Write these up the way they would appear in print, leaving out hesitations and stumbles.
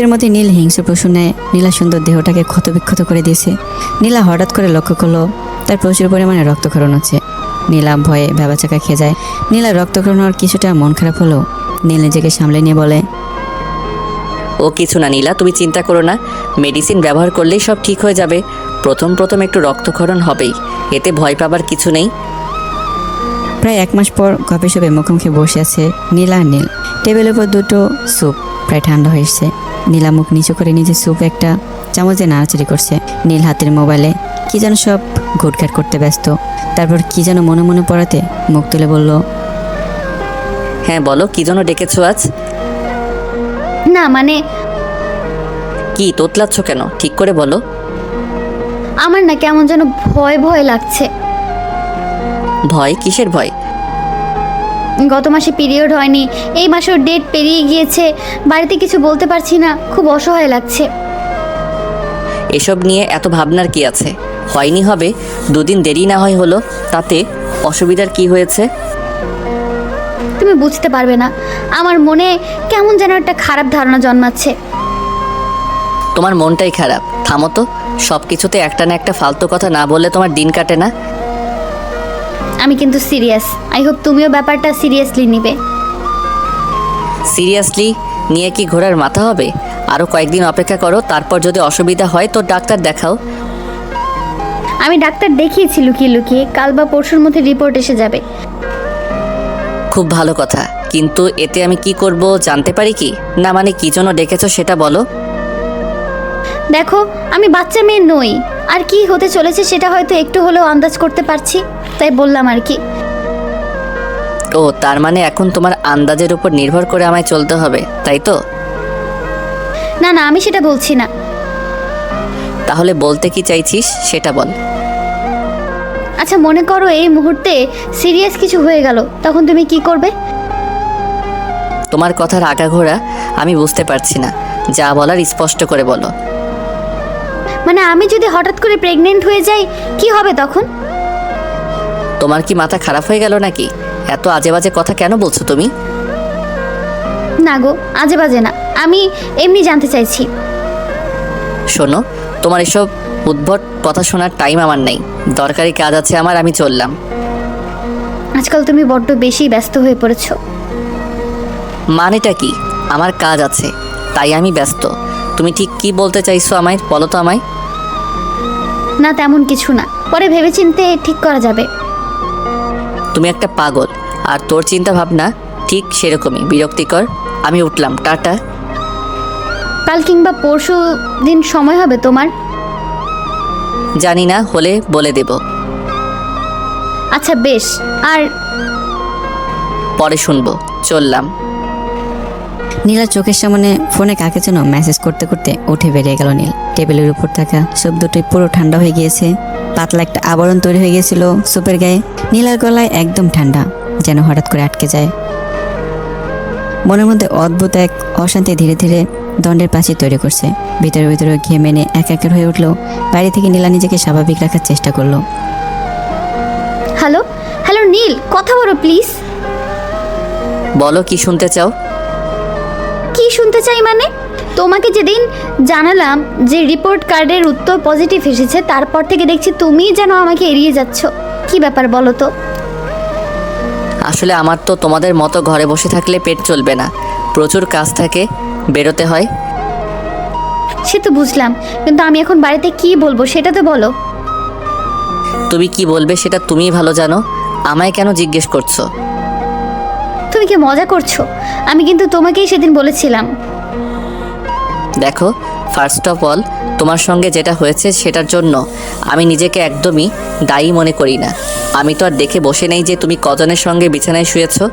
এর মধ্যে নীল হিংস্র পশু নেয় নীলা সুন্দর দেহটাকে ক্ষতবিক্ষত করে দিয়েছে। নীলা হঠাৎ করে লক্ষ্য করলো তার প্রচুর পরিমাণে রক্তক্ষরণ হচ্ছে। নীলা ভয়ে ভ্যাবাচাকা খেয়ে যায়। নীলা রক্তক্ষরণ হওয়ার কিছুটা মন খারাপ হলো। নীল নিজেকে সামলে নিয়ে বলে, ও কিছু না নীলা, তুমি চিন্তা করো না, মেডিসিন ব্যবহার করলেই সব ঠিক হয়ে যাবে। প্রথম প্রথম একটু রক্তক্ষরণ হবেই, এতে ভয় পাবার কিছু নেই। প্রায় 1 মাস পর কফি শপে মুখোমুখি বসে আছে নীলা আর নীল। টেবিলের উপর দুটো স্যুপ প্রায় ঠান্ডা হয়ে এসছে। নীলা মুখ নিচু করে নিজে স্যুপ একটা চামচ দিয়ে নাড়াচাড়ি করছে। নীল হাতের মোবাইলে কি যেন সব ঘুটঘাট করতে ব্যস্ত। তারপর কি যেন মনে মনে পড়াতে মুখ তুলে বলল, হ্যাঁ বলো, কি জন্য ডেকেছো আজ? না মানে কি তোতলাচ্ছ কেন, ঠিক করে বলো। আমার না কেমন যেন ভয় ভয় লাগছে। ভয়? কিসের ভয়? গত মাসে পিরিয়ড হয়নি, এই মাসের ডেট পেরিয়ে গিয়েছে, বাড়িতে কিছু বলতে পারছি না, খুব অসহায় লাগছে। এসব নিয়ে এত ভাবনার কি আছে? হয়নি হবে, 2 দিন দেরি না হয় হলো, তাতে অসুবিধার কি হয়েছে? তুমি বুঝতে পারবে না, আমার মনে কেমন যেন একটা খারাপ ধারণা জন্মাচ্ছে। তোমার মনটাই খারাপ, থামো তো। সব কিছুতে একটা না একটা ফালতু কথা না বললে তোমার দিন কাটে না। আমি কিন্তু সিরিয়াস, আই হোপ তুমিও ব্যাপারটা সিরিয়াসলি নিবে। সিরিয়াসলি নিয়ে কি ঘোড়ার মাথা হবে? আরও কয়েকদিন অপেক্ষা করো, তারপর যদি অসুবিধা হয় তো ডাক্তার দেখাও। আমি ডাক্তার দেখিয়েছি লুকিয়ে লুকিয়ে, কাল বা পরশুর মধ্যে রিপোর্ট এসে যাবে। খুব ভালো কথা, কিন্তু এতে আমি কি করব জানতে পারি কি? না মানে কি জন্য ডেকেছো সেটা বলো। দেখো, আমি বাচ্চা মেয়ে নই, আর কি হতে চলেছে সেটা হয়তো একটু হলেও আন্দাজ করতে পারছি, তাই বললাম আর কি। ও তার মানে এখন তোমার আন্দাজের উপর নির্ভর করে আমায় চলতে হবে, তাই তো? না না, আমি সেটা বলছি না। তাহলে বলতে কি চাইছিস সেটা বল। আচ্ছা মনে করো এই মুহূর্তে সিরিয়াস কিছু হয়ে গেল, তখন তুমি কি করবে? তোমার কথার আগাগোড়া আমি বুঝতে পারছি না, যা বলার স্পষ্ট করে বলো। মানে আমি যদি হঠাৎ করে প্রেগনেন্ট হয়ে যাই, কি হবে তখন? তোমার কি মাথা খারাপ হয়ে গেল নাকি? এত আজে বাজে কথা কেন বলছো তুমি? না গো, আজে বাজে না, আমি এমনি জানতে চাইছি। শোনো, তোমার এসব উদ্ভট কথা শোনার টাইম আমার নেই, দরকারি কাজ আছে আমার, আমি চললাম। আজকাল তুমি বড্ড বেশি ব্যস্ত হয়ে পড়েছো। মানেটা কি? আমার কাজ আছে তাই আমি ব্যস্ত। তুমি ঠিক কি বলতে চাইছো আমায় বলো তো আমায়। না তেমন কিছু না, পরে ভেবেচিন্তে ঠিক করা যাবে। তুমি একটা পাগল, আর তোর চিন্তা ভাবনা ঠিক সেরকমই বিরক্তিকর। আমি উঠলাম, টাটা। কাল কিংবা পরশু দিন সময় হবে তোমার? জানি না, হলে বলে দেব। আচ্ছা বেশ, আর পরে শুনবো, চললাম। নীলার চোখের সামনে ফোনে কাকে যেন মেসেজ করতে করতে উঠে বেরিয়ে গেল নীল। টেবিলের উপর থাকা স্যুপ দুটোই পুরো ঠান্ডা হয়ে গিয়েছে। পাতলা একটা আবরণ তৈরি হয়ে গিয়েছিল স্যুপের গায়ে। নীলার গলায় একদম ঠান্ডা, যেন হঠাৎ করে আটকে যায়। মনের মধ্যে অদ্ভুত এক অশান্তি ধীরে ধীরে দণ্ডের প্রাচীর তৈরি করছে। ভিতরে ভিতরে ঘেমে মেনে একাকার হয়ে উঠলো। বাইরে থেকে নীলা নিজেকে স্বাভাবিক রাখার চেষ্টা করলো। হ্যালো হ্যালো নীল, কথা বলো প্লিজ। বলো, কি শুনতে চাও? কি শুনতে চাই মানে? তোমাকে যেদিন জানালাম যে রিপোর্ট কার্ডের উত্তর পজিটিভ এসেছে, তারপর থেকে দেখছি তুমিই যেন আমাকে এড়িয়ে যাচ্ছ। কি ব্যাপার বলো তো? আসলে আমার তো তোমাদের মতো ঘরে বসে থাকলে পেট চলবে না, প্রচুর কাজ থাকে, বেরোতে হয়। সে তো বুঝলাম, কিন্তু আমি এখন বাড়িতে কি বলবো সেটা তো বলো। তুমি কি বলবে সেটা তুমিই ভালো জানো, আমায় কেন জিজ্ঞেস করছো? তুমি কি মজা করছো? আমি কিন্তু তোমাকেই সেদিন বলেছিলাম। দেখো, ফার্স্ট অফ অল তোমার সঙ্গে যেটা হয়েছে সেটার জন্য আমি নিজেকে একদমই দায়ী মনে করি না। আমি তো আর দেখে বসে নেই যে তুমি কজনের সঙ্গে বিছানায় শুয়েছো।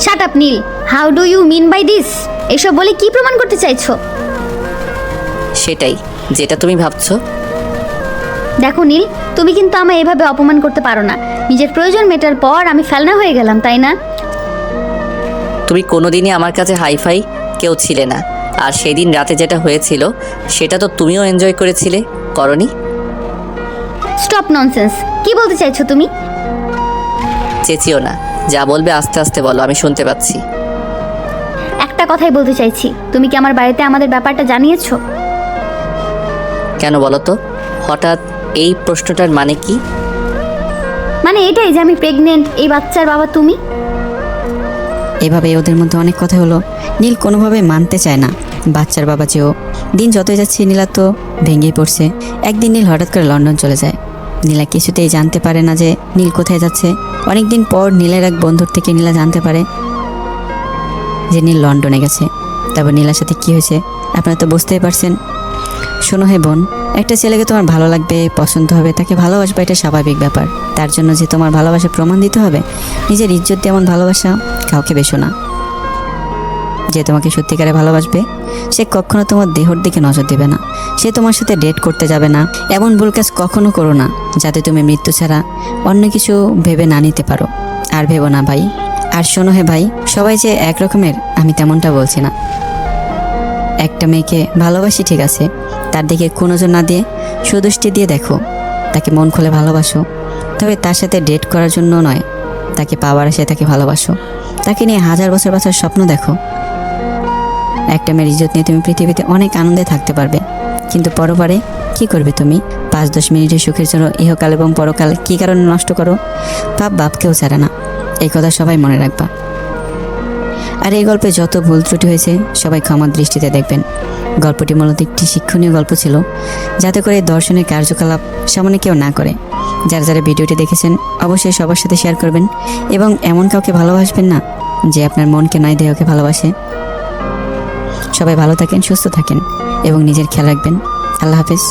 Shut up Neel, how do you mean by this? এসব বলে কি প্রমাণ করতে চাইছো? সেটাই যেটা তুমি ভাবছো। দেখো নীল, তুমি কিন্তু আমায় এভাবে অপমান করতে পারো না। নিজের প্রয়োজন মেটার পর আমি ফেলনা হয়ে গেলাম, তাই না? তুমি কোনোদিনই আমার কাছে হাইফাই কেউ ছিলে না, আর সেদিন রাতে যেটা হয়েছিল সেটা তো তুমিও এনজয় করেছিলে, করনি? স্টপ ননসেন্স, কি বলতে চাইছো তুমি? চেঁচিও না, যা বলবে আস্তে আস্তে বলো, আমি শুনতে পাচ্ছি। একটা একটা কথাই বলতে চাইছি, তুমি কি আমার বাড়িতে আমাদের ব্যাপারটা জানিয়েছো? কেন বলো তো, হঠাৎ এই প্রশ্নটার মানে কি? মানে এটাই যে আমি প্রেগনেন্ট, এই বাচ্চার বাবা তুমি। এভাবে ওদের মধ্যে অনেক কথা হলো। নীল কোনোভাবে মানতে চায় না বাচ্চার বাবা যেও। দিন যতই যাচ্ছে নীলা তো ভেঙেই পড়ছে। একদিন নীল হঠাৎ করে লন্ডন চলে যায়। নীলা কিছুতেই জানতে পারে না যে নীল কোথায় যাচ্ছে। অনেকদিন পর নীলের এক বন্ধুর থেকে নীলা জানতে পারে যে নীল লন্ডনে গেছে। তারপর নীলার সাথে কি হয়েছে আপনারা তো বুঝতেই পারছেন। শোনো হে বোন, একটা ছেলেকে তোমার ভালো লাগবে, পছন্দ হবে, তাকে ভালোবাসবা, এটা স্বাভাবিক ব্যাপার। তার জন্য যে তোমার ভালোবাসা প্রমাণ দিতে হবে, নিজের ইজ্জত দিয়ে এমন ভালোবাসা কাউকে বেশো না। যে তোমাকে সত্যিকারে ভালোবাসবে সে কখনো তোমার দেহর দিকে নজর দেবে না। সে তোমার সাথে ডেট করতে যাবে না। এমন ভুল কাজ কখনো করো না যাতে তুমি মৃত্যু ছাড়া অন্য কিছু ভেবে না নিতে পারো। আর ভেবো না ভাই। আর শোনো হে ভাই, সবাই যে এক রকমের আমি তেমনটা বলছি না। একটা মেয়েকে ভালোবাসি ঠিক আছে, তার দিকে কোনো নজর না দিয়ে সুদৃষ্টি দিয়ে দেখো, তাকে মন খুলে ভালোবাসো। তবে তার সাথে ডেট করার জন্য নয়, তাকে পাওয়ার আসে তাকে ভালোবাসো। তাকে নিয়ে 1000 বছর বাঁচার স্বপ্ন দেখো। একটা মেয়ের ইজ্জত নিয়ে তুমি পৃথিবীতে অনেক আনন্দে থাকতে পারবে, কিন্তু পরপারে কি করবে তুমি? 5-10 মিনিটের সুখের জন্য ইহকাল এবং পরকাল কী কারণে নষ্ট করো? পাপ বাপকেও ছাড়ে না, এই কথা সবাই মনে রাখবা। আর এই গল্পে যত ভুল ত্রুটি হয়েছে সবাই ক্ষমার দৃষ্টিতে দেখবেন। গল্পটি মূলত একটি শিক্ষণীয় গল্প ছিল, যাতে করে দর্শনের কার্যকলাপ সামনে কেউ না করে। যারা যারা ভিডিওটি দেখেছেন অবশ্যই সবার সাথে শেয়ার করবেন এবং এমন কাউকে ভালোবাসবেন না যে আপনার মনকে নয় দেহকে ভালোবাসে। সবাই ভালো থাকেন, সুস্থ থাকেন এবং নিজের খেয়াল রাখবেন। আল্লাহ হাফেজ।